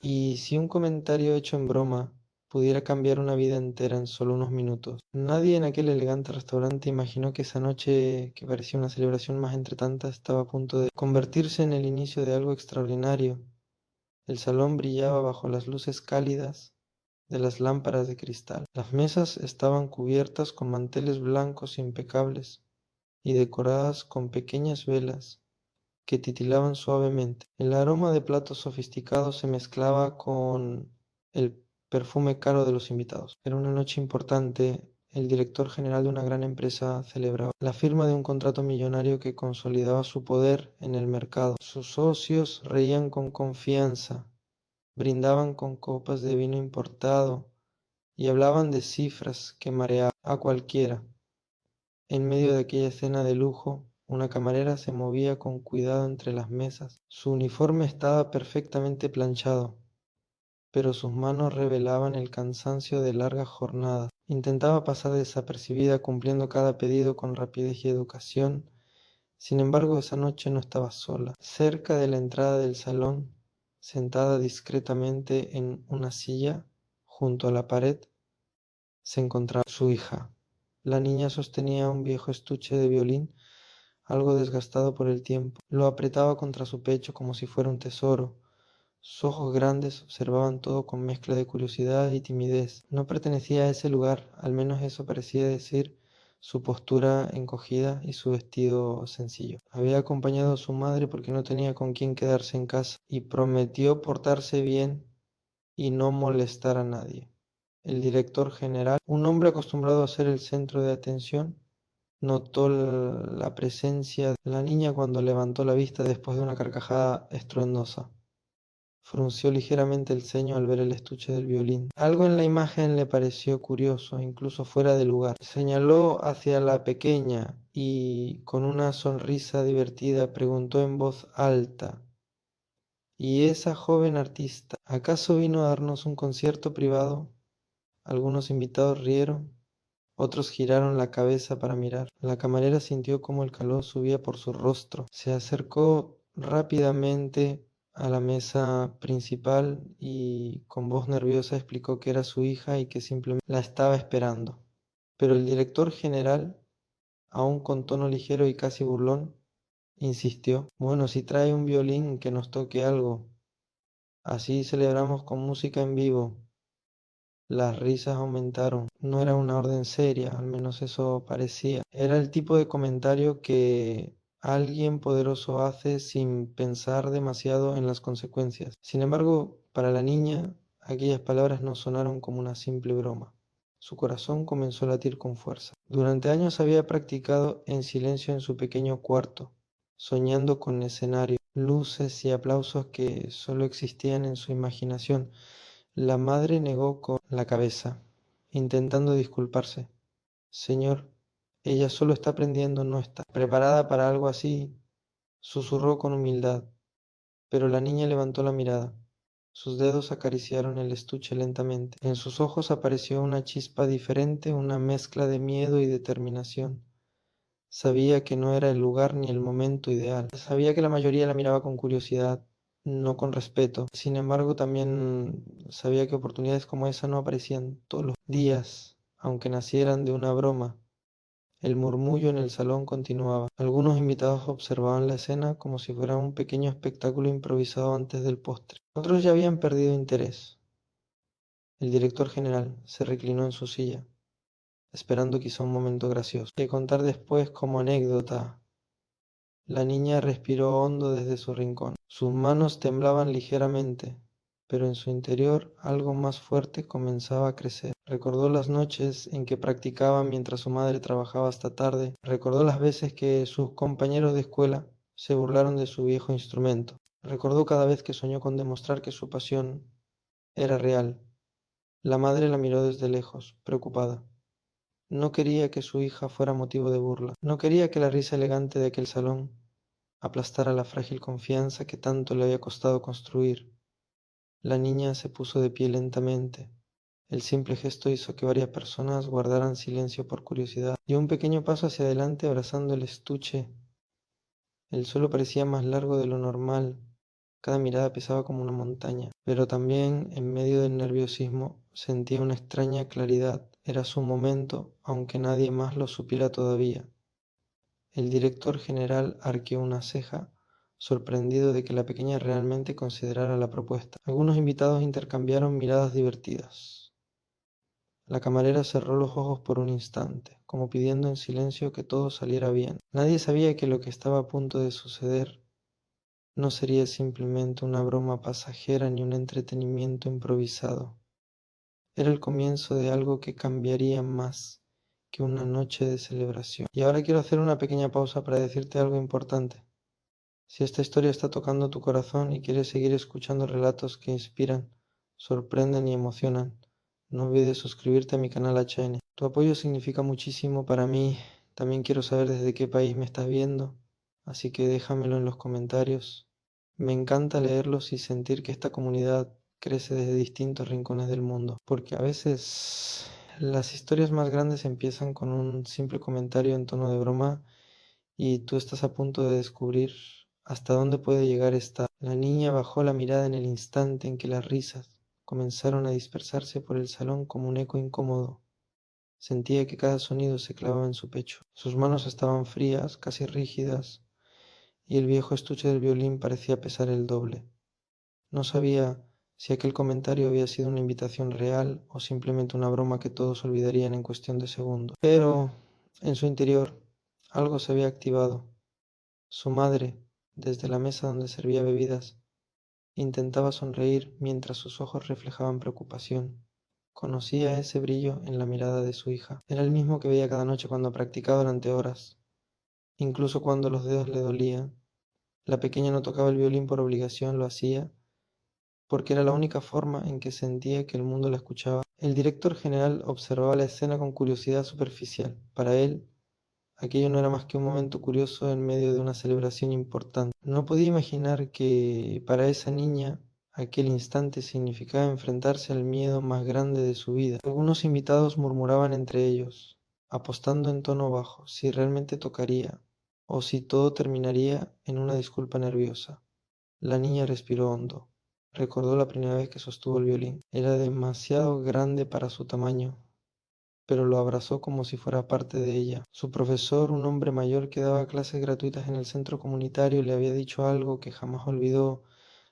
Y si un comentario hecho en broma pudiera cambiar una vida entera en solo unos minutos. Nadie en aquel elegante restaurante imaginó que esa noche, que parecía una celebración más entre tantas, estaba a punto de convertirse en el inicio de algo extraordinario. El salón brillaba bajo las luces cálidas de las lámparas de cristal. Las mesas estaban cubiertas con manteles blancos impecables y decoradas con pequeñas velas que titilaban suavemente. El aroma de platos sofisticados se mezclaba con el perfume caro de los invitados. Era una noche importante. El director general de una gran empresa celebraba la firma de un contrato millonario que consolidaba su poder en el mercado. Sus socios reían con confianza, brindaban con copas de vino importado y hablaban de cifras que mareaban a cualquiera. En medio de aquella escena de lujo, una camarera se movía con cuidado entre las mesas. Su uniforme estaba perfectamente planchado, pero sus manos revelaban el cansancio de largas jornadas. Intentaba pasar desapercibida cumpliendo cada pedido con rapidez y educación. Sin embargo, esa noche no estaba sola. Cerca de la entrada del salón, sentada discretamente en una silla, junto a la pared, se encontraba su hija. La niña sostenía un viejo estuche de violín, algo desgastado por el tiempo. Lo apretaba contra su pecho como si fuera un tesoro. Sus ojos grandes observaban todo con mezcla de curiosidad y timidez. No pertenecía a ese lugar, al menos eso parecía decir su postura encogida y su vestido sencillo. Había acompañado a su madre porque no tenía con quién quedarse en casa y prometió portarse bien y no molestar a nadie. El director general, un hombre acostumbrado a ser el centro de atención, notó la presencia de la niña cuando levantó la vista después de una carcajada estruendosa. Frunció ligeramente el ceño al ver el estuche del violín. Algo en la imagen le pareció curioso, incluso fuera de lugar. Señaló hacia la pequeña y, con una sonrisa divertida, preguntó en voz alta: ¿Y esa joven artista, acaso vino a darnos un concierto privado? Algunos invitados rieron, otros giraron la cabeza para mirar. La camarera sintió cómo el calor subía por su rostro. Se acercó rápidamente a la mesa principal y con voz nerviosa explicó que era su hija y que simplemente la estaba esperando. Pero el director general, aún con tono ligero y casi burlón, insistió: Bueno, si trae un violín, que nos toque algo. Así celebramos con música en vivo. Las risas aumentaron. No era una orden seria, al menos eso parecía. Era el tipo de comentario que alguien poderoso hace sin pensar demasiado en las consecuencias. Sin embargo, para la niña, aquellas palabras no sonaron como una simple broma. Su corazón comenzó a latir con fuerza. Durante años había practicado en silencio en su pequeño cuarto, soñando con escenarios, luces y aplausos que solo existían en su imaginación. La madre negó con la cabeza, intentando disculparse. Señor, ella solo está aprendiendo, no está preparada para algo así, susurró con humildad. Pero la niña levantó la mirada. Sus dedos acariciaron el estuche lentamente. En sus ojos apareció una chispa diferente, una mezcla de miedo y determinación. Sabía que no era el lugar ni el momento ideal. Sabía que la mayoría la miraba con curiosidad, no con respeto. Sin embargo, también sabía que oportunidades como esa no aparecían todos los días, aunque nacieran de una broma. El murmullo en el salón continuaba. Algunos invitados observaban la escena como si fuera un pequeño espectáculo improvisado antes del postre. Otros ya habían perdido interés. El director general se reclinó en su silla, esperando quizá un momento gracioso, que contar después como anécdota. La niña respiró hondo desde su rincón. Sus manos temblaban ligeramente, pero en su interior algo más fuerte comenzaba a crecer. Recordó las noches en que practicaba mientras su madre trabajaba hasta tarde. Recordó las veces que sus compañeros de escuela se burlaron de su viejo instrumento. Recordó cada vez que soñó con demostrar que su pasión era real. La madre la miró desde lejos, preocupada. No quería que su hija fuera motivo de burla. No quería que la risa elegante de aquel salón aplastara la frágil confianza que tanto le había costado construir. La niña se puso de pie lentamente. El simple gesto hizo que varias personas guardaran silencio por curiosidad. Dio un pequeño paso hacia adelante abrazando el estuche. El suelo parecía más largo de lo normal, Cada mirada pesaba como una montaña, pero también, en medio del nerviosismo, sentía una extraña claridad. Era su momento, aunque nadie más lo supiera todavía. El director general arqueó una ceja, sorprendido de que la pequeña realmente considerara la propuesta. Algunos invitados intercambiaron miradas divertidas. La camarera cerró los ojos por un instante, como pidiendo en silencio que todo saliera bien. Nadie sabía que lo que estaba a punto de suceder no sería simplemente una broma pasajera ni un entretenimiento improvisado. Era el comienzo de algo que cambiaría más que una noche de celebración. Y ahora quiero hacer una pequeña pausa para decirte algo importante. Si esta historia está tocando tu corazón y quieres seguir escuchando relatos que inspiran, sorprenden y emocionan, no olvides suscribirte a mi canal HN. Tu apoyo significa muchísimo para mí. También quiero saber desde qué país me estás viendo, así que déjamelo en los comentarios. Me encanta leerlos y sentir que esta comunidad crece desde distintos rincones del mundo, porque a veces las historias más grandes empiezan con un simple comentario en tono de broma y tú estás a punto de descubrir hasta dónde puede llegar esta. La niña bajó la mirada en el instante en que las risas comenzaron a dispersarse por el salón como un eco incómodo. Sentía que cada sonido se clavaba en su pecho. Sus manos estaban frías, casi rígidas, y el viejo estuche del violín parecía pesar el doble. No sabía si aquel comentario había sido una invitación real o simplemente una broma que todos olvidarían en cuestión de segundos. Pero en su interior algo se había activado. Su madre, desde la mesa donde servía bebidas, intentaba sonreír mientras sus ojos reflejaban preocupación. Conocía ese brillo en la mirada de su hija. Era el mismo que veía cada noche cuando practicaba durante horas, incluso cuando los dedos le dolían. La pequeña no tocaba el violín por obligación, lo hacía porque era la única forma en que sentía que el mundo la escuchaba. El director general observaba la escena con curiosidad superficial. Para él, aquello no era más que un momento curioso en medio de una celebración importante. No podía imaginar que para esa niña aquel instante significaba enfrentarse al miedo más grande de su vida. Algunos invitados murmuraban entre ellos, apostando en tono bajo, si realmente tocaría o si todo terminaría en una disculpa nerviosa. La niña respiró hondo. Recordó la primera vez que sostuvo el violín. Era demasiado grande para su tamaño, pero lo abrazó como si fuera parte de ella. Su profesor, un hombre mayor que daba clases gratuitas en el centro comunitario, le había dicho algo que jamás olvidó.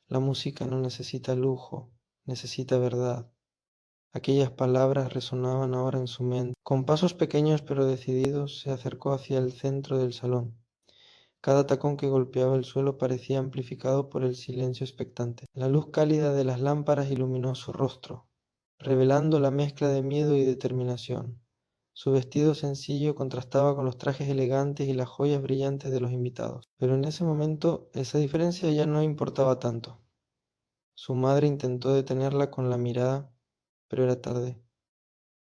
La música no necesita lujo, necesita verdad. Aquellas palabras resonaban ahora en su mente. Con pasos pequeños pero decididos, se acercó hacia el centro del salón. Cada tacón que golpeaba el suelo parecía amplificado por el silencio expectante. La luz cálida de las lámparas iluminó su rostro, revelando la mezcla de miedo y determinación. Su vestido sencillo contrastaba con los trajes elegantes y las joyas brillantes de los invitados. Pero en ese momento esa diferencia ya no importaba tanto. Su madre intentó detenerla con la mirada, pero era tarde.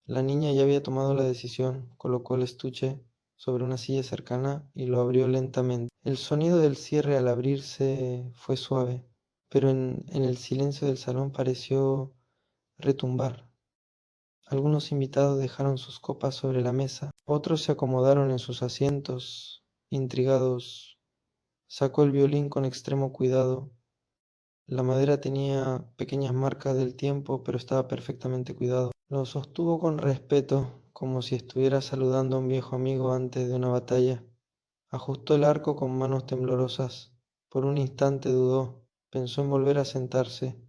La niña ya había tomado la decisión, colocó el estuche sobre una silla cercana y lo abrió lentamente. El sonido del cierre al abrirse fue suave, pero en el silencio del salón pareció retumbar. Algunos invitados dejaron sus copas sobre la mesa, otros se acomodaron en sus asientos, intrigados. Sacó el violín con extremo cuidado. La madera tenía pequeñas marcas del tiempo, pero estaba perfectamente cuidado. Lo sostuvo con respeto, como si estuviera saludando a un viejo amigo antes de una batalla. Ajustó el arco con manos temblorosas. Por un instante dudó. Pensó en volver a sentarse.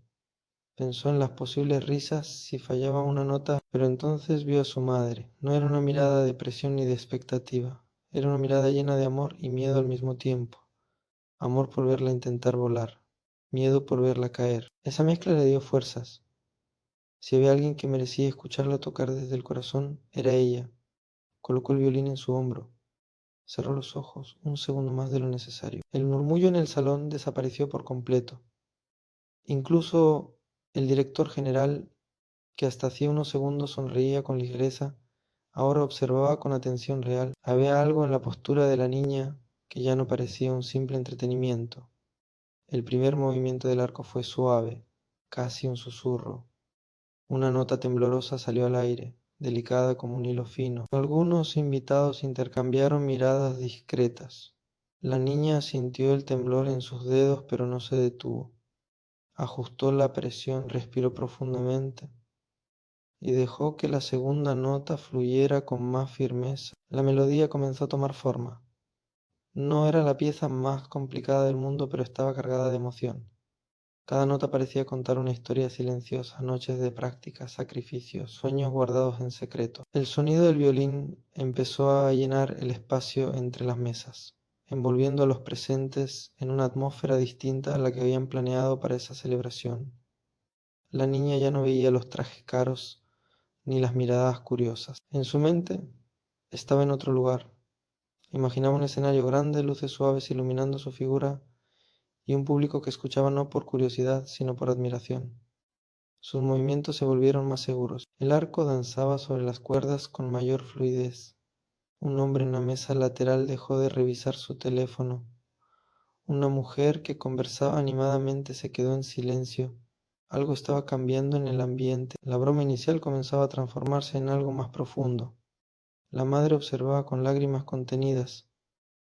Pensó en las posibles risas si fallaba una nota, pero entonces vio a su madre. No era una mirada de presión ni de expectativa. Era una mirada llena de amor y miedo al mismo tiempo. Amor por verla intentar volar. Miedo por verla caer. Esa mezcla le dio fuerzas. Si había alguien que merecía escucharla tocar desde el corazón, era ella. Colocó el violín en su hombro. Cerró los ojos un segundo más de lo necesario. El murmullo en el salón desapareció por completo. Incluso el director general, que hasta hacía unos segundos sonreía con ligereza, ahora observaba con atención real. Había algo en la postura de la niña que ya no parecía un simple entretenimiento. El primer movimiento del arco fue suave, casi un susurro. Una nota temblorosa salió al aire, delicada como un hilo fino. Algunos invitados intercambiaron miradas discretas. La niña sintió el temblor en sus dedos, pero no se detuvo. Ajustó la presión, respiró profundamente y dejó que la segunda nota fluyera con más firmeza. La melodía comenzó a tomar forma. No era la pieza más complicada del mundo, pero estaba cargada de emoción. Cada nota parecía contar una historia silenciosa, noches de práctica, sacrificios, sueños guardados en secreto. El sonido del violín empezó a llenar el espacio entre las mesas, envolviendo a los presentes en una atmósfera distinta a la que habían planeado para esa celebración. La niña ya no veía los trajes caros ni las miradas curiosas. En su mente estaba en otro lugar. Imaginaba un escenario grande, luces suaves iluminando su figura y un público que escuchaba no por curiosidad, sino por admiración. Sus movimientos se volvieron más seguros. El arco danzaba sobre las cuerdas con mayor fluidez. Un hombre en la mesa lateral dejó de revisar su teléfono. Una mujer que conversaba animadamente se quedó en silencio. Algo estaba cambiando en el ambiente. La broma inicial comenzaba a transformarse en algo más profundo. La madre observaba con lágrimas contenidas.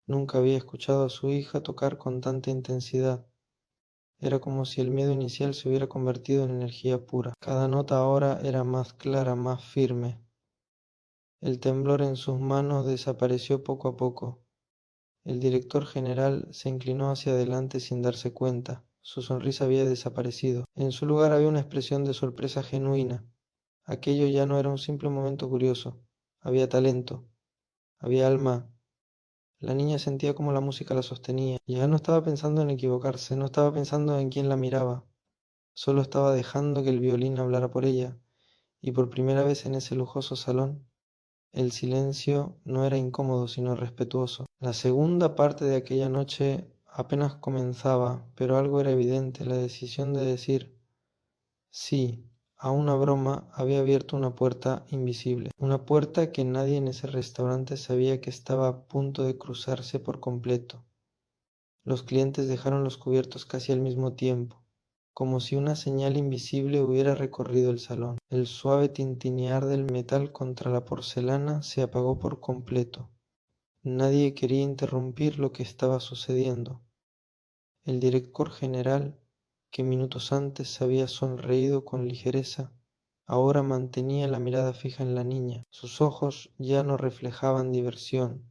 Nunca había escuchado a su hija tocar con tanta intensidad. Era como si el miedo inicial se hubiera convertido en energía pura. Cada nota ahora era más clara, más firme. El temblor en sus manos desapareció poco a poco. El director general se inclinó hacia adelante sin darse cuenta. Su sonrisa había desaparecido. En su lugar había una expresión de sorpresa genuina. Aquello ya no era un simple momento curioso. Había talento, había alma. La niña sentía cómo la música la sostenía. Ya no estaba pensando en equivocarse, no estaba pensando en quién la miraba. Solo estaba dejando que el violín hablara por ella, y por primera vez en ese lujoso salón, el silencio no era incómodo sino respetuoso. La segunda parte de aquella noche apenas comenzaba, pero algo era evidente: la decisión de decir sí a una broma había abierto una puerta invisible, una puerta que nadie en ese restaurante sabía que estaba a punto de cruzarse por completo. Los clientes dejaron los cubiertos casi al mismo tiempo, como si una señal invisible hubiera recorrido el salón. El suave tintinear del metal contra la porcelana se apagó por completo. Nadie quería interrumpir lo que estaba sucediendo. El director general, que minutos antes había sonreído con ligereza, ahora mantenía la mirada fija en la niña. Sus ojos ya no reflejaban diversión,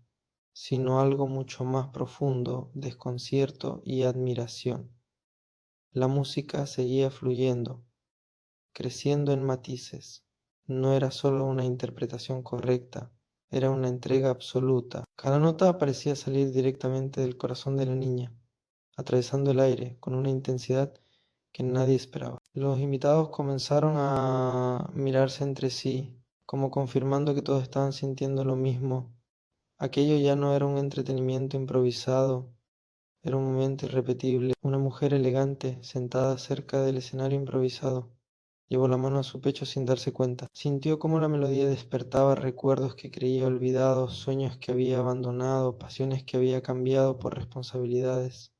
sino algo mucho más profundo: desconcierto y admiración. La música seguía fluyendo, creciendo en matices. No era solo una interpretación correcta, era una entrega absoluta. Cada nota parecía salir directamente del corazón de la niña, atravesando el aire con una intensidad que nadie esperaba. Los invitados comenzaron a mirarse entre sí, como confirmando que todos estaban sintiendo lo mismo. Aquello ya no era un entretenimiento improvisado, era un momento irrepetible. Una mujer elegante, sentada cerca del escenario improvisado, llevó la mano a su pecho sin darse cuenta. Sintió cómo la melodía despertaba recuerdos que creía olvidados, sueños que había abandonado, pasiones que había cambiado por responsabilidades.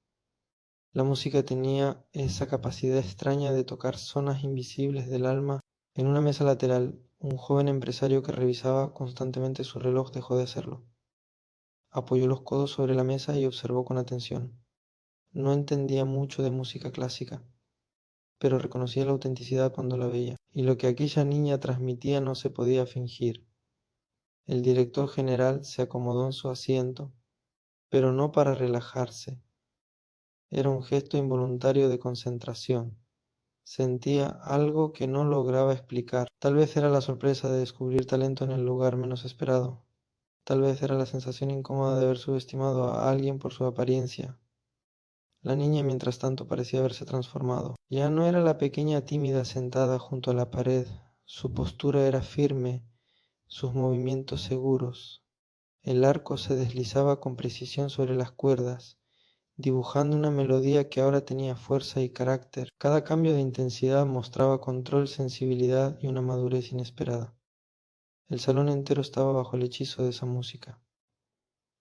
La música tenía esa capacidad extraña de tocar zonas invisibles del alma. En una mesa lateral, un joven empresario que revisaba constantemente su reloj dejó de hacerlo. Apoyó los codos sobre la mesa y observó con atención. No entendía mucho de música clásica, pero reconocía la autenticidad cuando la veía, y lo que aquella niña transmitía no se podía fingir. El director general se acomodó en su asiento, pero no para relajarse. Era un gesto involuntario de concentración. Sentía algo que no lograba explicar. Tal vez era la sorpresa de descubrir talento en el lugar menos esperado. Tal vez era la sensación incómoda de haber subestimado a alguien por su apariencia. La niña, mientras tanto, parecía haberse transformado. Ya no era la pequeña tímida sentada junto a la pared. Su postura era firme, sus movimientos seguros. El arco se deslizaba con precisión sobre las cuerdas, dibujando una melodía que ahora tenía fuerza y carácter. Cada cambio de intensidad mostraba control, sensibilidad y una madurez inesperada. El salón entero estaba bajo el hechizo de esa música.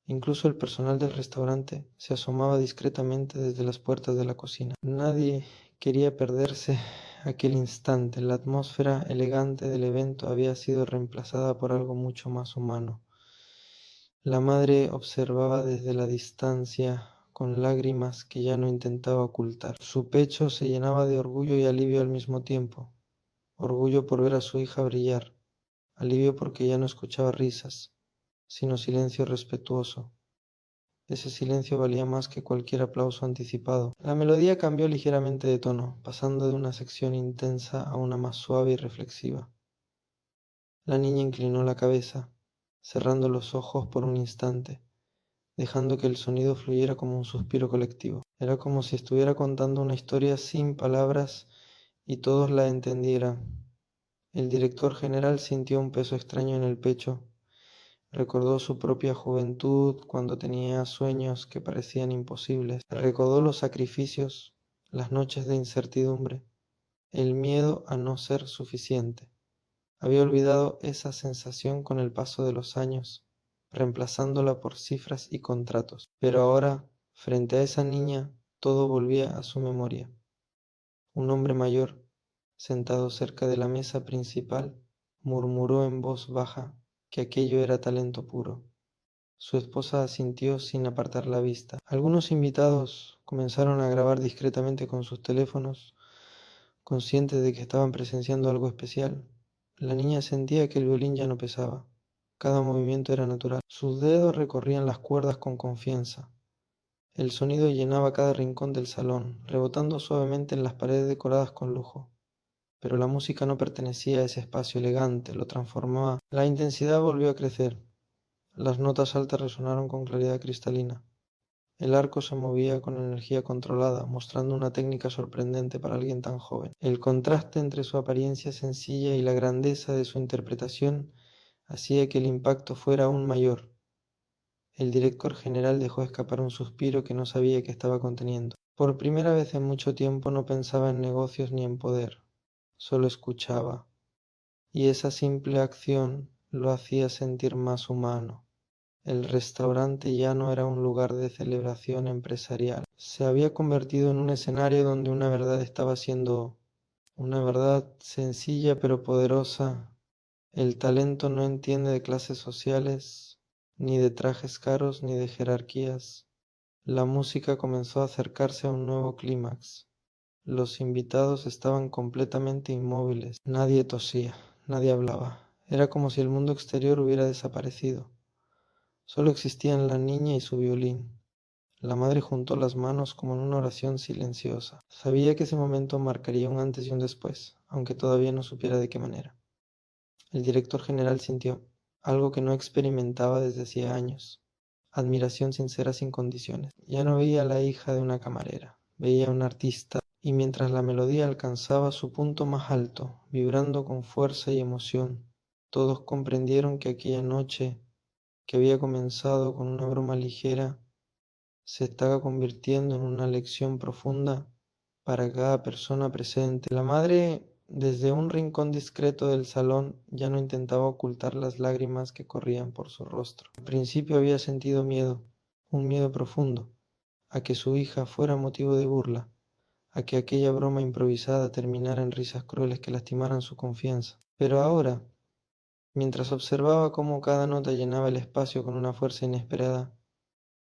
Incluso el personal del restaurante se asomaba discretamente desde las puertas de la cocina. Nadie quería perderse aquel instante. La atmósfera elegante del evento había sido reemplazada por algo mucho más humano. La madre observaba desde la distancia, con lágrimas que ya no intentaba ocultar. Su pecho se llenaba de orgullo y alivio al mismo tiempo. Orgullo por ver a su hija brillar, alivio porque ya no escuchaba risas, sino silencio respetuoso. Ese silencio valía más que cualquier aplauso anticipado. La melodía cambió ligeramente de tono, pasando de una sección intensa a una más suave y reflexiva. La niña inclinó la cabeza, cerrando los ojos por un instante, dejando que el sonido fluyera como un suspiro colectivo. Era como si estuviera contando una historia sin palabras y todos la entendieran. El director general sintió un peso extraño en el pecho. Recordó su propia juventud cuando tenía sueños que parecían imposibles. Recordó los sacrificios, las noches de incertidumbre, el miedo a no ser suficiente. Había olvidado esa sensación con el paso de los años, reemplazándola por cifras y contratos. Pero ahora, frente a esa niña, todo volvía a su memoria. Un hombre mayor, sentado cerca de la mesa principal, murmuró en voz baja que aquello era talento puro. Su esposa asintió sin apartar la vista. Algunos invitados comenzaron a grabar discretamente con sus teléfonos, conscientes de que estaban presenciando algo especial. La niña sentía que el violín ya no pesaba. Cada movimiento era natural. Sus dedos recorrían las cuerdas con confianza. El sonido llenaba cada rincón del salón, rebotando suavemente en las paredes decoradas con lujo. Pero la música no pertenecía a ese espacio elegante, lo transformaba. La intensidad volvió a crecer. Las notas altas resonaron con claridad cristalina. El arco se movía con energía controlada, mostrando una técnica sorprendente para alguien tan joven. El contraste entre su apariencia sencilla y la grandeza de su interpretación hacía que el impacto fuera aún mayor. El director general dejó escapar un suspiro que no sabía que estaba conteniendo. Por primera vez en mucho tiempo no pensaba en negocios ni en poder, solo escuchaba, y esa simple acción lo hacía sentir más humano. El restaurante ya no era un lugar de celebración empresarial. Se había convertido en un escenario donde una verdad estaba siendo una verdad sencilla pero poderosa. El talento no entiende de clases sociales, ni de trajes caros, ni de jerarquías. La música comenzó a acercarse a un nuevo clímax. Los invitados estaban completamente inmóviles. Nadie tosía, nadie hablaba. Era como si el mundo exterior hubiera desaparecido. Solo existían la niña y su violín. La madre juntó las manos como en una oración silenciosa. Sabía que ese momento marcaría un antes y un después, aunque todavía no supiera de qué manera. El director general sintió algo que no experimentaba desde hacía años: admiración sincera sin condiciones. Ya no veía a la hija de una camarera, veía a un artista, y mientras la melodía alcanzaba su punto más alto, vibrando con fuerza y emoción, todos comprendieron que aquella noche, que había comenzado con una broma ligera, se estaba convirtiendo en una lección profunda para cada persona presente. La madre, desde un rincón discreto del salón, ya no intentaba ocultar las lágrimas que corrían por su rostro. Al principio había sentido miedo, un miedo profundo, a que su hija fuera motivo de burla, a que aquella broma improvisada terminara en risas crueles que lastimaran su confianza. Pero ahora, mientras observaba cómo cada nota llenaba el espacio con una fuerza inesperada,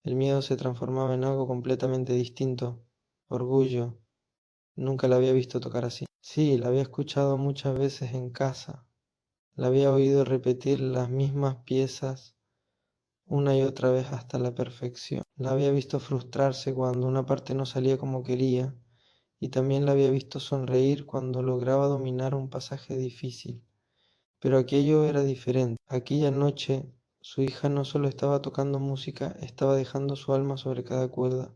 el miedo se transformaba en algo completamente distinto: orgullo. Nunca la había visto tocar así. Sí, la había escuchado muchas veces en casa, la había oído repetir las mismas piezas una y otra vez hasta la perfección. La había visto frustrarse cuando una parte no salía como quería, y también la había visto sonreír cuando lograba dominar un pasaje difícil. Pero aquello era diferente. Aquella noche, su hija no solo estaba tocando música, estaba dejando su alma sobre cada cuerda.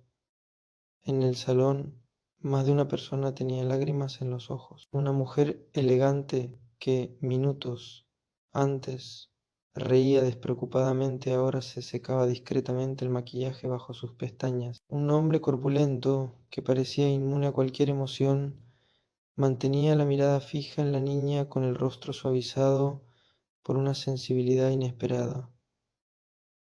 En el salón, más de una persona tenía lágrimas en los ojos. Una mujer elegante que minutos antes reía despreocupadamente ahora se secaba discretamente el maquillaje bajo sus pestañas. Un hombre corpulento que parecía inmune a cualquier emoción mantenía la mirada fija en la niña con el rostro suavizado por una sensibilidad inesperada.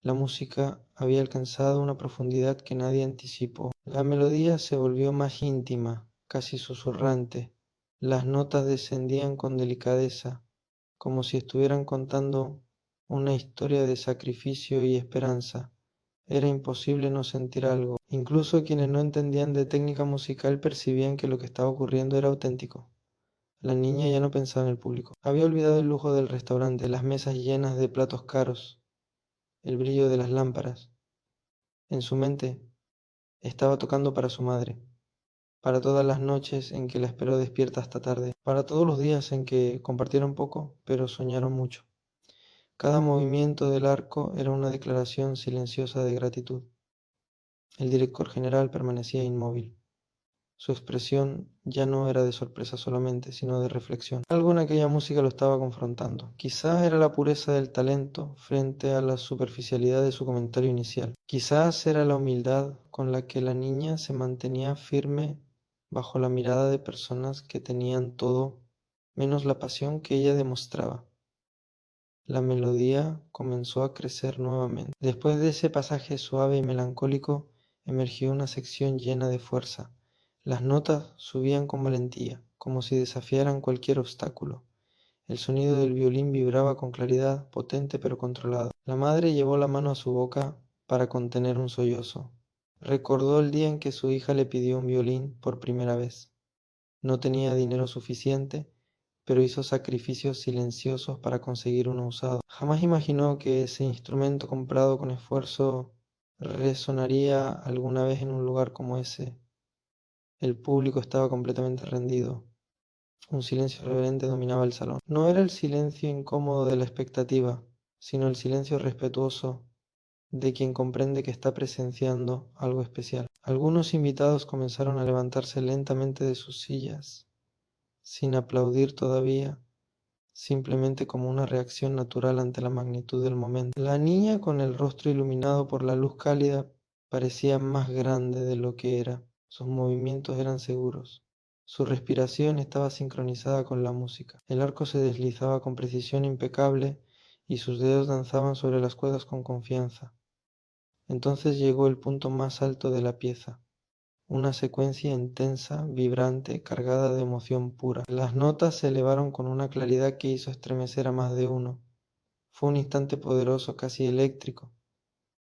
La música había alcanzado una profundidad que nadie anticipó. La melodía se volvió más íntima, casi susurrante. Las notas descendían con delicadeza, como si estuvieran contando una historia de sacrificio y esperanza. Era imposible no sentir algo, Incluso quienes no entendían de técnica musical percibían que lo que estaba ocurriendo era auténtico. La niña ya no pensaba en el público. Había olvidado el lujo del restaurante, las mesas llenas de platos caros, el brillo de las lámparas. En su mente estaba tocando para su madre, para todas las noches en que la esperó despierta hasta tarde, para todos los días en que compartieron poco, pero soñaron mucho. Cada movimiento del arco era una declaración silenciosa de gratitud. El director general permanecía inmóvil. Su expresión ya no era de sorpresa solamente, sino de reflexión. Algo en aquella música lo estaba confrontando. Quizás era la pureza del talento frente a la superficialidad de su comentario inicial. Quizás era la humildad con la que la niña se mantenía firme bajo la mirada de personas que tenían todo menos la pasión que ella demostraba. La melodía comenzó a crecer nuevamente. Después de ese pasaje suave y melancólico, emergió una sección llena de fuerza. Las notas subían con valentía, como si desafiaran cualquier obstáculo. El sonido del violín vibraba con claridad, potente pero controlado. La madre llevó la mano a su boca para contener un sollozo. Recordó el día en que su hija le pidió un violín por primera vez. No tenía dinero suficiente, pero hizo sacrificios silenciosos para conseguir uno usado. Jamás imaginó que ese instrumento comprado con esfuerzo resonaría alguna vez en un lugar como ese. El público estaba completamente rendido. Un silencio reverente dominaba el salón. No era el silencio incómodo de la expectativa, sino el silencio respetuoso de quien comprende que está presenciando algo especial. Algunos invitados comenzaron a levantarse lentamente de sus sillas, sin aplaudir todavía, simplemente como una reacción natural ante la magnitud del momento. La niña, con el rostro iluminado por la luz cálida, parecía más grande de lo que era. Sus movimientos eran seguros. Su respiración estaba sincronizada con la música. El arco se deslizaba con precisión impecable y sus dedos danzaban sobre las cuerdas con confianza. Entonces llegó el punto más alto de la pieza. Una secuencia intensa, vibrante, cargada de emoción pura. Las notas se elevaron con una claridad que hizo estremecer a más de uno. Fue un instante poderoso, casi eléctrico.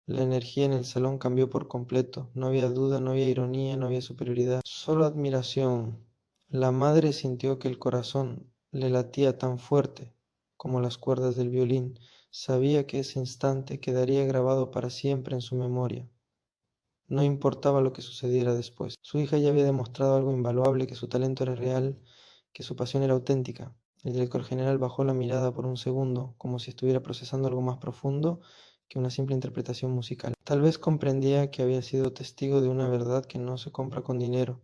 La energía en el salón cambió por completo. No había duda, no había ironía, no había superioridad, solo admiración. La madre sintió que el corazón le latía tan fuerte como las cuerdas del violín. Sabía que ese instante quedaría grabado para siempre en su memoria. No importaba lo que sucediera después. Su hija ya había demostrado algo invaluable, que su talento era real, que su pasión era auténtica. El director general bajó la mirada por un segundo, como si estuviera procesando algo más profundo que una simple interpretación musical. Tal vez comprendía que había sido testigo de una verdad que no se compra con dinero.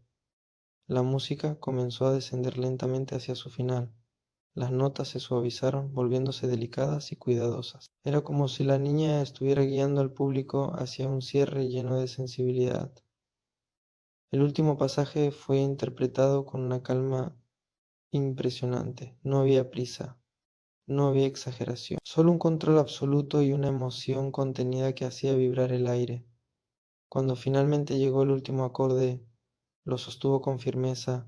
La música comenzó a descender lentamente hacia su final. Las notas se suavizaron, volviéndose delicadas y cuidadosas. Era como si la niña estuviera guiando al público hacia un cierre lleno de sensibilidad. El último pasaje fue interpretado con una calma impresionante. No había prisa, no había exageración, solo un control absoluto y una emoción contenida que hacía vibrar el aire. Cuando finalmente llegó el último acorde, lo sostuvo con firmeza,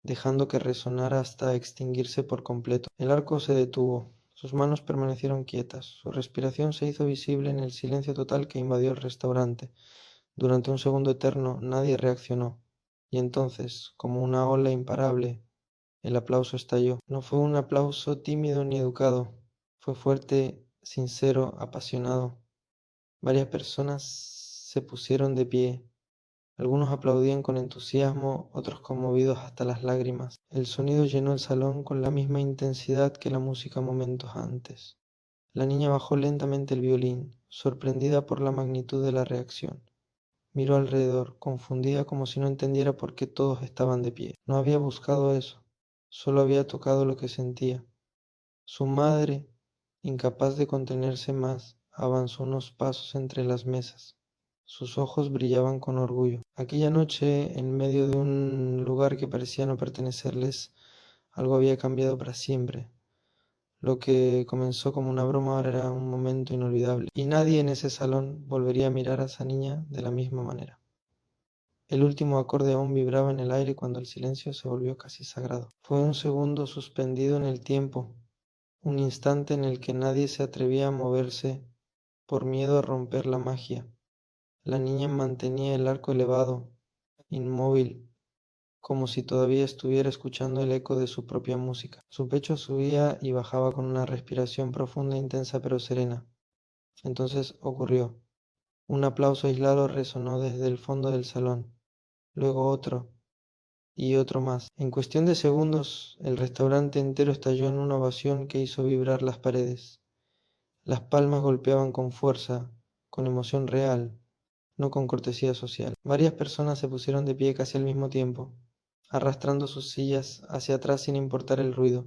dejando que resonara hasta extinguirse por completo. El arco se detuvo, sus manos permanecieron quietas, su respiración se hizo visible en el silencio total que invadió el restaurante. Durante un segundo eterno nadie reaccionó, y entonces, como una ola imparable, el aplauso estalló. No fue un aplauso tímido ni educado, fue fuerte, sincero, apasionado. Varias personas se pusieron de pie. Algunos aplaudían con entusiasmo, otros conmovidos hasta las lágrimas. El sonido llenó el salón con la misma intensidad que la música momentos antes. La niña bajó lentamente el violín, sorprendida por la magnitud de la reacción. Miró alrededor, confundida, como si no entendiera por qué todos estaban de pie. No había buscado eso, solo había tocado lo que sentía. Su madre, incapaz de contenerse más, avanzó unos pasos entre las mesas. Sus ojos brillaban con orgullo. Aquella noche, en medio de un lugar que parecía no pertenecerles, algo había cambiado para siempre. Lo que comenzó como una broma ahora era un momento inolvidable, y nadie en ese salón volvería a mirar a esa niña de la misma manera. El último acorde aún vibraba en el aire cuando el silencio se volvió casi sagrado. Fue un segundo suspendido en el tiempo, un instante en el que nadie se atrevía a moverse por miedo a romper la magia. La niña mantenía el arco elevado, inmóvil, como si todavía estuviera escuchando el eco de su propia música. Su pecho subía y bajaba con una respiración profunda, intensa pero serena. Entonces ocurrió. Un aplauso aislado resonó desde el fondo del salón, luego otro y otro más. En cuestión de segundos, el restaurante entero estalló en una ovación que hizo vibrar las paredes. Las palmas golpeaban con fuerza, con emoción real, no con cortesía social. Varias personas se pusieron de pie casi al mismo tiempo, arrastrando sus sillas hacia atrás sin importar el ruido.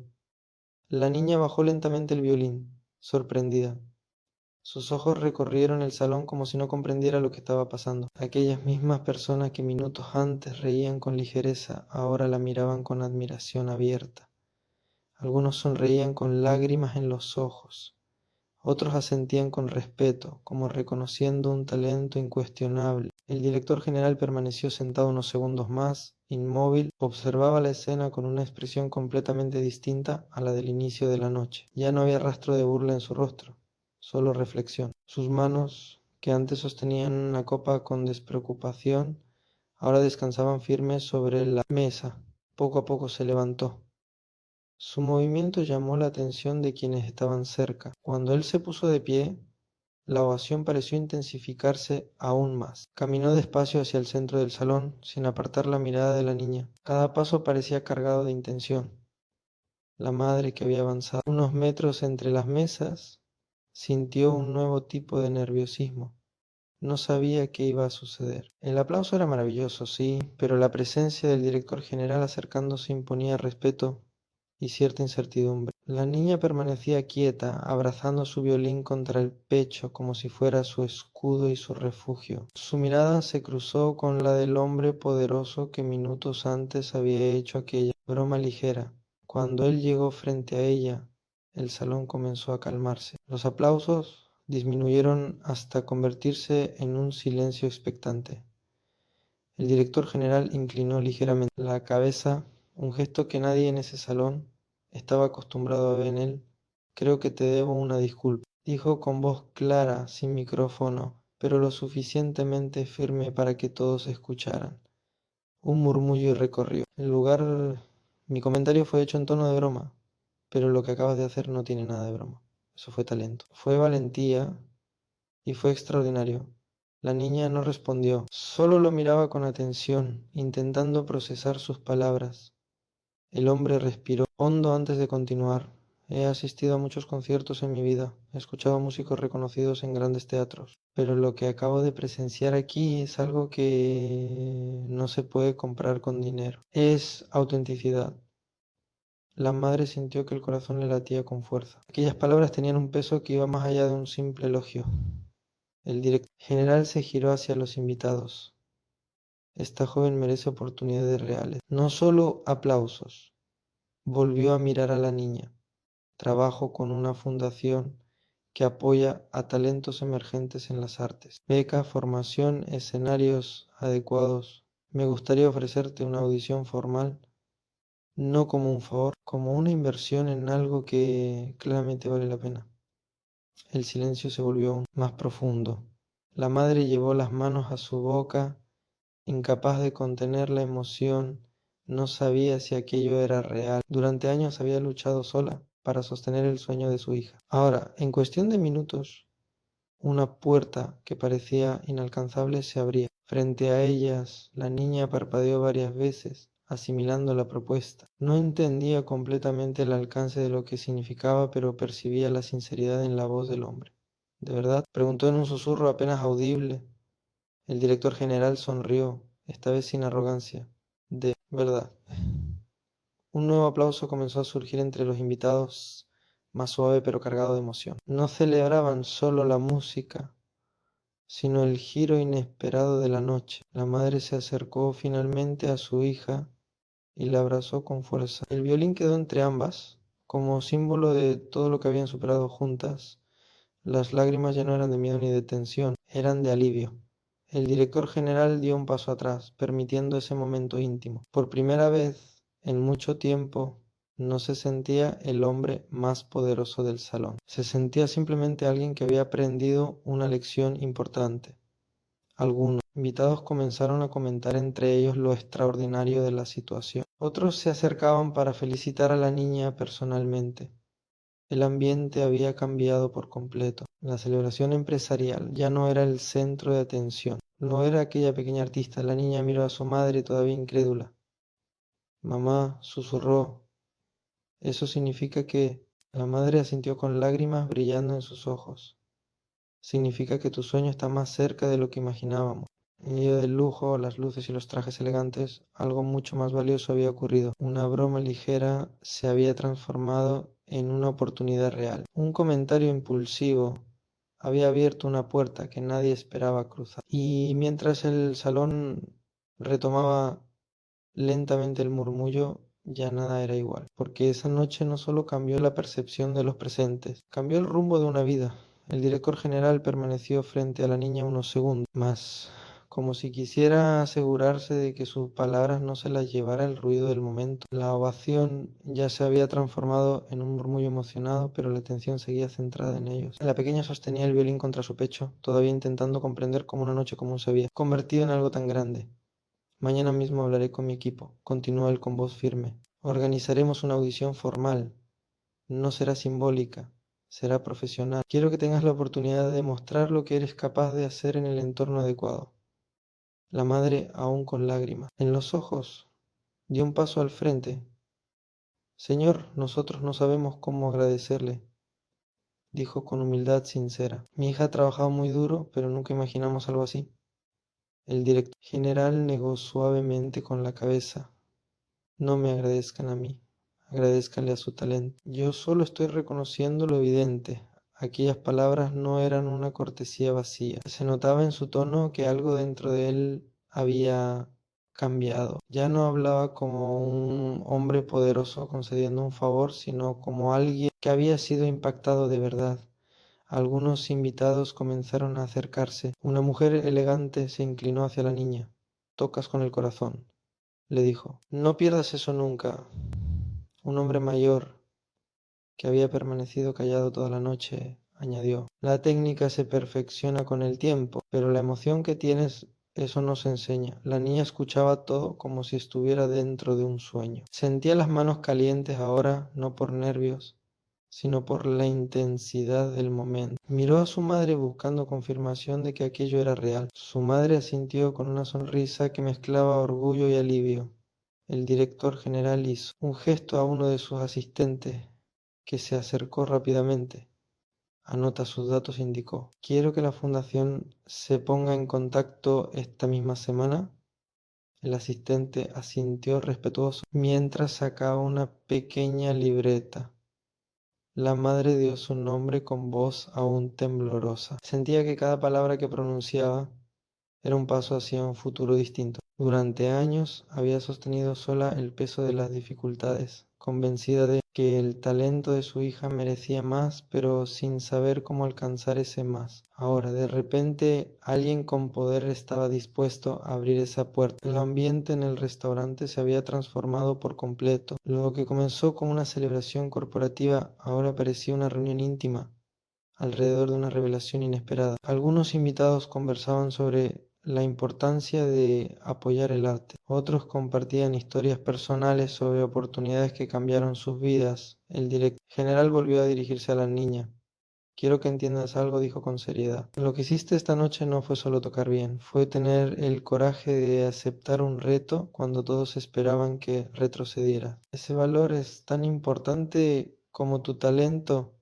La niña bajó lentamente el violín, sorprendida. Sus ojos recorrieron el salón como si no comprendiera lo que estaba pasando. Aquellas mismas personas que minutos antes reían con ligereza, ahora la miraban con admiración abierta. Algunos sonreían con lágrimas en los ojos. Otros asentían con respeto, como reconociendo un talento incuestionable. El director general permaneció sentado unos segundos más, inmóvil, observaba la escena con una expresión completamente distinta a la del inicio de la noche. Ya no había rastro de burla en su rostro, solo reflexión. Sus manos, que antes sostenían una copa con despreocupación, ahora descansaban firmes sobre la mesa. Poco a poco se levantó. Su movimiento llamó la atención de quienes estaban cerca. Cuando él se puso de pie, la ovación pareció intensificarse aún más. Caminó despacio hacia el centro del salón, sin apartar la mirada de la niña. Cada paso parecía cargado de intención. La madre, que había avanzado unos metros entre las mesas, sintió un nuevo tipo de nerviosismo. No sabía qué iba a suceder. El aplauso era maravilloso, sí, pero la presencia del director general acercándose imponía respeto y cierta incertidumbre. La niña permanecía quieta, abrazando su violín contra el pecho como si fuera su escudo y su refugio. Su mirada se cruzó con la del hombre poderoso que minutos antes había hecho aquella broma ligera. Cuando él llegó frente a ella, el salón comenzó a calmarse. Los aplausos disminuyeron hasta convertirse en un silencio expectante. El director general inclinó ligeramente la cabeza, un gesto que nadie en ese salón estaba acostumbrado a ver en él. Creo que te debo una disculpa, dijo con voz clara, sin micrófono, pero lo suficientemente firme para que todos escucharan. Un murmullo recorrió el lugar. Mi comentario fue hecho en tono de broma, pero lo que acabas de hacer no tiene nada de broma. Eso fue talento. Fue valentía y fue extraordinario. La niña no respondió, solo lo miraba con atención, intentando procesar sus palabras. El hombre respiró hondo antes de continuar. He asistido a muchos conciertos en mi vida, he escuchado músicos reconocidos en grandes teatros, pero lo que acabo de presenciar aquí es algo que no se puede comprar con dinero. Es autenticidad. La madre sintió que el corazón le latía con fuerza. Aquellas palabras tenían un peso que iba más allá de un simple elogio. El director general se giró hacia los invitados. Esta joven merece oportunidades reales, no solo aplausos. Volvió a mirar a la niña. Trabajo con una fundación que apoya a talentos emergentes en las artes. Beca, formación, escenarios adecuados. Me gustaría ofrecerte una audición formal, no como un favor, como una inversión en algo que claramente vale la pena. El silencio se volvió aún más profundo. La madre llevó las manos a su boca, incapaz de contener la emoción. No sabía si aquello era real. Durante años había luchado sola para sostener el sueño de su hija. Ahora, en cuestión de minutos, una puerta que parecía inalcanzable se abría. Frente a ellas, la niña parpadeó varias veces, asimilando la propuesta. No entendía completamente el alcance de lo que significaba, pero percibía la sinceridad en la voz del hombre. ¿De verdad?, preguntó en un susurro apenas audible. El director general sonrió, esta vez sin arrogancia. De verdad. Un nuevo aplauso comenzó a surgir entre los invitados, más suave pero cargado de emoción. No celebraban solo la música, sino el giro inesperado de la noche. La madre se acercó finalmente a su hija y la abrazó con fuerza. El violín quedó entre ambas, como símbolo de todo lo que habían superado juntas. Las lágrimas ya no eran de miedo ni de tensión, eran de alivio. El director general dio un paso atrás, permitiendo ese momento íntimo. Por primera vez en mucho tiempo, no se sentía el hombre más poderoso del salón. Se sentía simplemente alguien que había aprendido una lección importante. Algunos invitados comenzaron a comentar entre ellos lo extraordinario de la situación. Otros se acercaban para felicitar a la niña personalmente. El ambiente había cambiado por completo. La celebración empresarial ya no era el centro de atención. No era aquella pequeña artista. La niña miró a su madre todavía incrédula. Mamá, susurró. Eso significa que... La madre asintió con lágrimas brillando en sus ojos. Significa que tu sueño está más cerca de lo que imaginábamos. En medio del lujo, las luces y los trajes elegantes, algo mucho más valioso había ocurrido. Una broma ligera se había transformado en una oportunidad real. Un comentario impulsivo había abierto una puerta que nadie esperaba cruzar. Y mientras el salón retomaba lentamente el murmullo, ya nada era igual, porque esa noche no solo cambió la percepción de los presentes, cambió el rumbo de una vida. El director general permaneció frente a la niña unos segundos más, como si quisiera asegurarse de que sus palabras no se las llevara el ruido del momento. La ovación ya se había transformado en un murmullo emocionado, pero la atención seguía centrada en ellos. La pequeña sostenía el violín contra su pecho, todavía intentando comprender cómo una noche común se había convertido en algo tan grande. Mañana mismo hablaré con mi equipo, continuó él con voz firme. Organizaremos una audición formal. No será simbólica, será profesional. Quiero que tengas la oportunidad de mostrar lo que eres capaz de hacer en el entorno adecuado. La madre, aún con lágrimas en los ojos, dio un paso al frente. Señor, nosotros no sabemos cómo agradecerle, dijo con humildad sincera. Mi hija ha trabajado muy duro, pero nunca imaginamos algo así. El director general negó suavemente con la cabeza. No me agradezcan a mí, agradézcanle a su talento. Yo solo estoy reconociendo lo evidente. Aquellas palabras no eran una cortesía vacía. Se notaba en su tono que algo dentro de él había cambiado. Ya no hablaba como un hombre poderoso concediendo un favor, sino como alguien que había sido impactado de verdad. Algunos invitados comenzaron a acercarse. Una mujer elegante se inclinó hacia la niña. Tocas con el corazón, le dijo. No pierdas eso nunca. Un hombre mayor, que había permanecido callado toda la noche, añadió. La técnica se perfecciona con el tiempo, pero la emoción que tienes, eso no se enseña. La niña escuchaba todo como si estuviera dentro de un sueño. Sentía las manos calientes ahora, no por nervios, sino por la intensidad del momento. Miró a su madre buscando confirmación de que aquello era real. Su madre asintió con una sonrisa que mezclaba orgullo y alivio. El director general hizo un gesto a uno de sus asistentes, que se acercó rápidamente. Anota sus datos, indicó. Quiero que la fundación se ponga en contacto esta misma semana. El asistente asintió respetuoso mientras sacaba una pequeña libreta. La madre dio su nombre con voz aún temblorosa. Sentía que cada palabra que pronunciaba era un paso hacia un futuro distinto. Durante años había sostenido sola el peso de las dificultades, convencida de que el talento de su hija merecía más, pero sin saber cómo alcanzar ese más. Ahora, de repente, alguien con poder estaba dispuesto a abrir esa puerta. El ambiente en el restaurante se había transformado por completo. Lo que comenzó como una celebración corporativa ahora parecía una reunión íntima alrededor de una revelación inesperada. Algunos invitados conversaban sobre la importancia de apoyar el arte. Otros compartían historias personales sobre oportunidades que cambiaron sus vidas. El director general volvió a dirigirse a la niña. Quiero que entiendas algo, dijo con seriedad. Lo que hiciste esta noche no fue solo tocar bien, fue tener el coraje de aceptar un reto cuando todos esperaban que retrocedieras. Ese valor es tan importante como tu talento.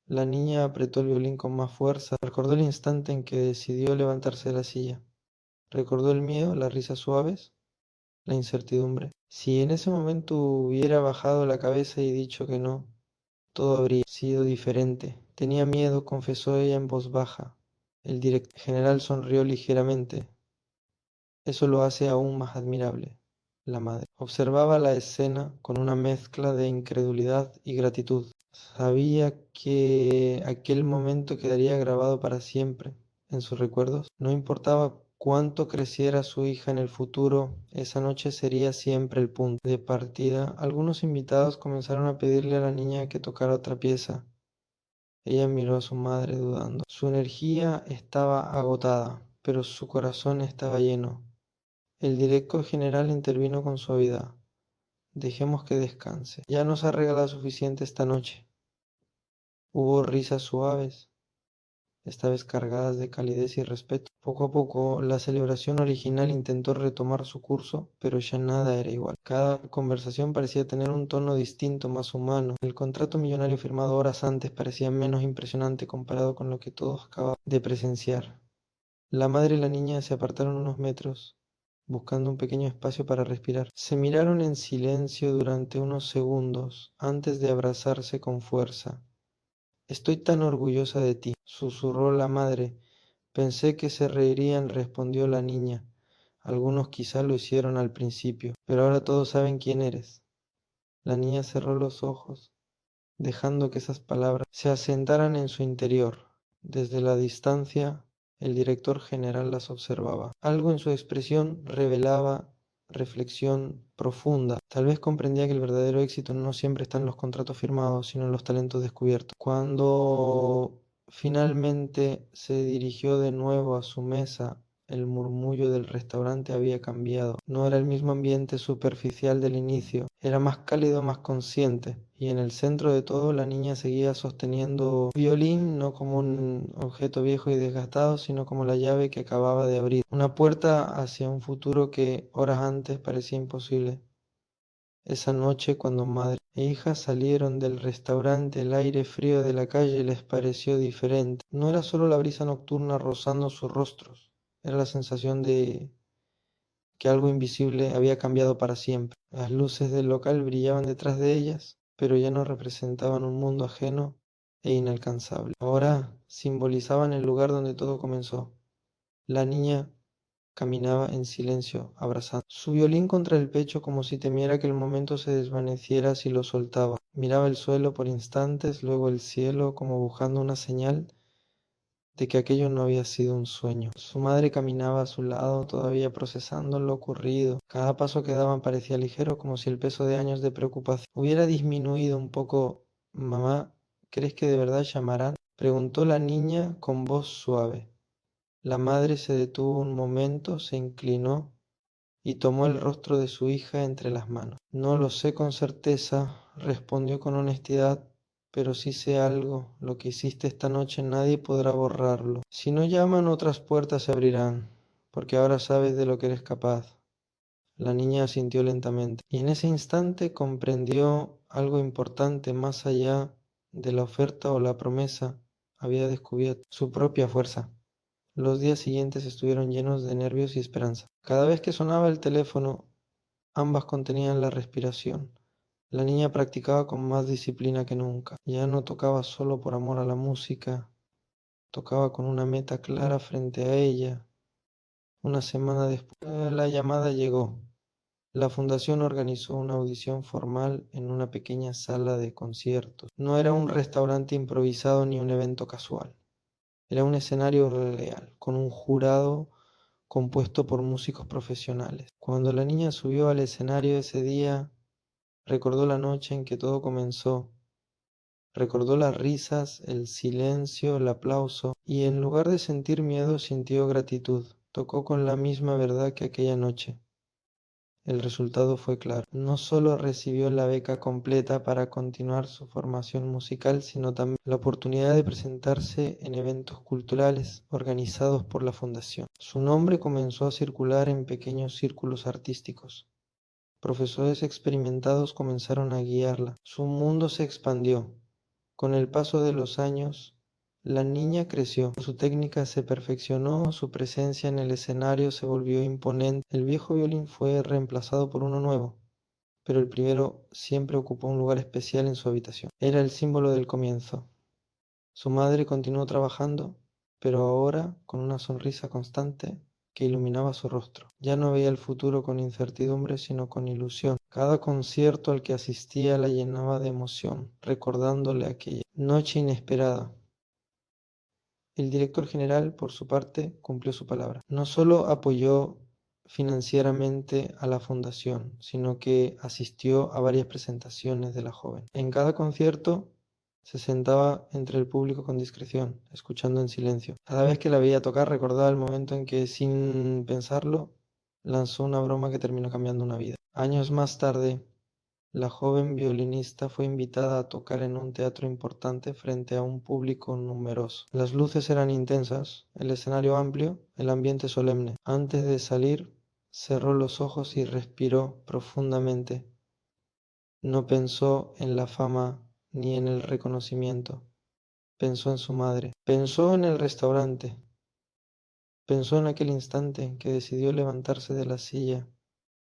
La niña apretó el violín con más fuerza. Recordó el instante en que decidió levantarse de la silla. Recordó el miedo, las risas suaves, la incertidumbre. Si en ese momento hubiera bajado la cabeza y dicho que no, todo habría sido diferente. Tenía miedo, confesó ella en voz baja. El director general sonrió ligeramente. Eso lo hace aún más admirable. La madre observaba la escena con una mezcla de incredulidad y gratitud. Sabía que aquel momento quedaría grabado para siempre en sus recuerdos. No importaba cuánto creciera su hija en el futuro, esa noche sería siempre el punto de partida. Algunos invitados comenzaron a pedirle a la niña que tocara otra pieza. Ella miró a su madre dudando. Su energía estaba agotada. pero su corazón estaba lleno. El director general intervino con suavidad. Dejemos que descanse. Ya nos ha regalado suficiente esta noche. Hubo risas suaves, esta vez cargadas de calidez y respeto. Poco a poco, la celebración original intentó retomar su curso, pero ya nada era igual. Cada conversación parecía tener un tono distinto, más humano. El contrato millonario firmado horas antes parecía menos impresionante comparado con lo que todos acababan de presenciar. La madre y la niña se apartaron unos metros, buscando un pequeño espacio para respirar. Se miraron en silencio durante unos segundos, antes de abrazarse con fuerza. Estoy tan orgullosa de ti, susurró la madre. Pensé que se reirían, respondió la niña. Algunos quizá lo hicieron al principio, pero ahora todos saben quién eres. La niña cerró los ojos, dejando que esas palabras se asentaran en su interior. Desde la distancia, el director general las observaba. Algo en su expresión revelaba reflexión profunda. Tal vez comprendía que el verdadero éxito no siempre está en los contratos firmados, sino en los talentos descubiertos. Cuando finalmente se dirigió de nuevo a su mesa, el murmullo del restaurante había cambiado. No era el mismo ambiente superficial del inicio, era más cálido, más consciente, y en el centro de todo la niña seguía sosteniendo un violín, no como un objeto viejo y desgastado, sino como la llave que acababa de abrir, una puerta hacia un futuro que horas antes parecía imposible. Esa noche, cuando madre e hija salieron del restaurante, el aire frío de la calle les pareció diferente. No era solo la brisa nocturna rozando sus rostros, era la sensación de que algo invisible había cambiado para siempre. Las luces del local brillaban detrás de ellas, pero ya no representaban un mundo ajeno e inalcanzable. Ahora simbolizaban el lugar donde todo comenzó. La niña caminaba en silencio, abrazando su violín contra el pecho como si temiera que el momento se desvaneciera si lo soltaba. Miraba el suelo por instantes, luego el cielo como buscando una señal de que aquello no había sido un sueño. Su madre caminaba a su lado, todavía procesando lo ocurrido. Cada paso que daban parecía ligero, como si el peso de años de preocupación hubiera disminuido un poco. Mamá, ¿crees que de verdad llamarán? Preguntó la niña con voz suave. La madre se detuvo un momento, se inclinó y tomó el rostro de su hija entre las manos. No lo sé con certeza, respondió con honestidad, pero sí sé algo, lo que hiciste esta noche nadie podrá borrarlo. Si no llaman, otras puertas se abrirán, porque ahora sabes de lo que eres capaz. La niña asintió lentamente, y en ese instante comprendió algo importante más allá de la oferta o la promesa. Había descubierto su propia fuerza. Los días siguientes estuvieron llenos de nervios y esperanza. Cada vez que sonaba el teléfono, ambas contenían la respiración. La niña practicaba con más disciplina que nunca. Ya no tocaba solo por amor a la música, tocaba con una meta clara frente a ella. Una semana después, la llamada llegó. La fundación organizó una audición formal en una pequeña sala de conciertos. No era un restaurante improvisado ni un evento casual. Era un escenario real, con un jurado compuesto por músicos profesionales. Cuando la niña subió al escenario ese día, recordó la noche en que todo comenzó, recordó las risas, el silencio, el aplauso, y en lugar de sentir miedo sintió gratitud. Tocó con la misma verdad que aquella noche. El resultado fue claro. No solo recibió la beca completa para continuar su formación musical, sino también la oportunidad de presentarse en eventos culturales organizados por la fundación. Su nombre comenzó a circular en pequeños círculos artísticos. Profesores experimentados comenzaron a guiarla. Su mundo se expandió. Con el paso de los años, la niña creció, su técnica se perfeccionó, su presencia en el escenario se volvió imponente. El viejo violín fue reemplazado por uno nuevo, pero el primero siempre ocupó un lugar especial en su habitación. Era el símbolo del comienzo. Su madre continuó trabajando, pero ahora con una sonrisa constante que iluminaba su rostro. Ya no veía el futuro con incertidumbre, sino con ilusión. Cada concierto al que asistía la llenaba de emoción, recordándole aquella noche inesperada. El director general, por su parte, cumplió su palabra. No solo apoyó financieramente a la fundación, sino que asistió a varias presentaciones de la joven. En cada concierto Se sentaba entre el público con discreción, escuchando en silencio. Cada vez que la veía tocar recordaba el momento en que, sin pensarlo, lanzó una broma que terminó cambiando una vida. Años más tarde, la joven violinista fue invitada a tocar en un teatro importante frente a un público numeroso. Las luces eran intensas, el escenario amplio, el ambiente solemne. Antes de salir, cerró los ojos y respiró profundamente. No pensó en la fama ni en el reconocimiento. Pensó en su madre. Pensó en el restaurante. Pensó en aquel instante en que decidió levantarse de la silla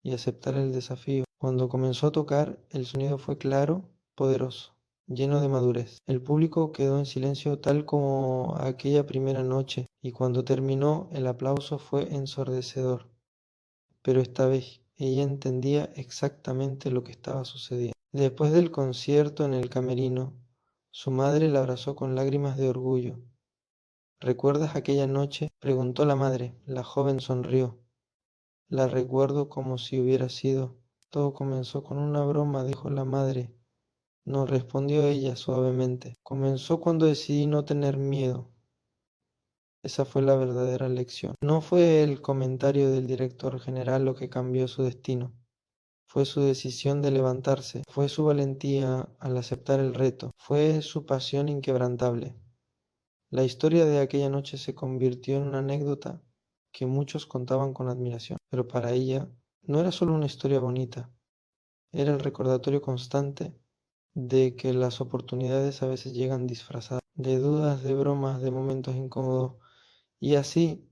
y aceptar el desafío. Cuando comenzó a tocar, el sonido fue claro, poderoso, lleno de madurez. El público quedó en silencio tal como aquella primera noche, y cuando terminó, el aplauso fue ensordecedor. Pero esta vez ella entendía exactamente lo que estaba sucediendo. Después del concierto en el camerino, su madre la abrazó con lágrimas de orgullo. ¿Recuerdas aquella noche?, preguntó la madre. La joven sonrió. La recuerdo como si hubiera sido. Todo comenzó con una broma, dijo la madre. No, respondió ella suavemente. Comenzó cuando decidí no tener miedo. Esa fue la verdadera lección. No fue el comentario del director general lo que cambió su destino. Fue su decisión de levantarse, fue su valentía al aceptar el reto, fue su pasión inquebrantable. La historia de aquella noche se convirtió en una anécdota que muchos contaban con admiración, pero para ella no era solo una historia bonita, era el recordatorio constante de que las oportunidades a veces llegan disfrazadas de dudas, de bromas, de momentos incómodos, y así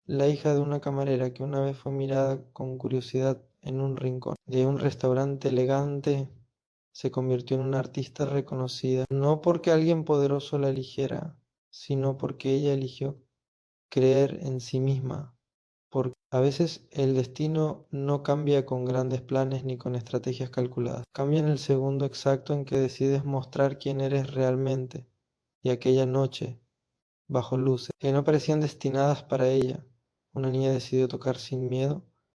la hija de una camarera que una vez fue mirada con curiosidad en un rincón de un restaurante elegante se convirtió en una artista reconocida, no porque alguien poderoso la eligiera, sino porque ella eligió creer en sí misma. Porque a veces el destino no cambia con grandes planes ni con estrategias calculadas. Cambia en el segundo exacto en que decides mostrar quién eres realmente. Y aquella noche, bajo luces que no parecían destinadas para ella, una niña decidió tocar sin miedo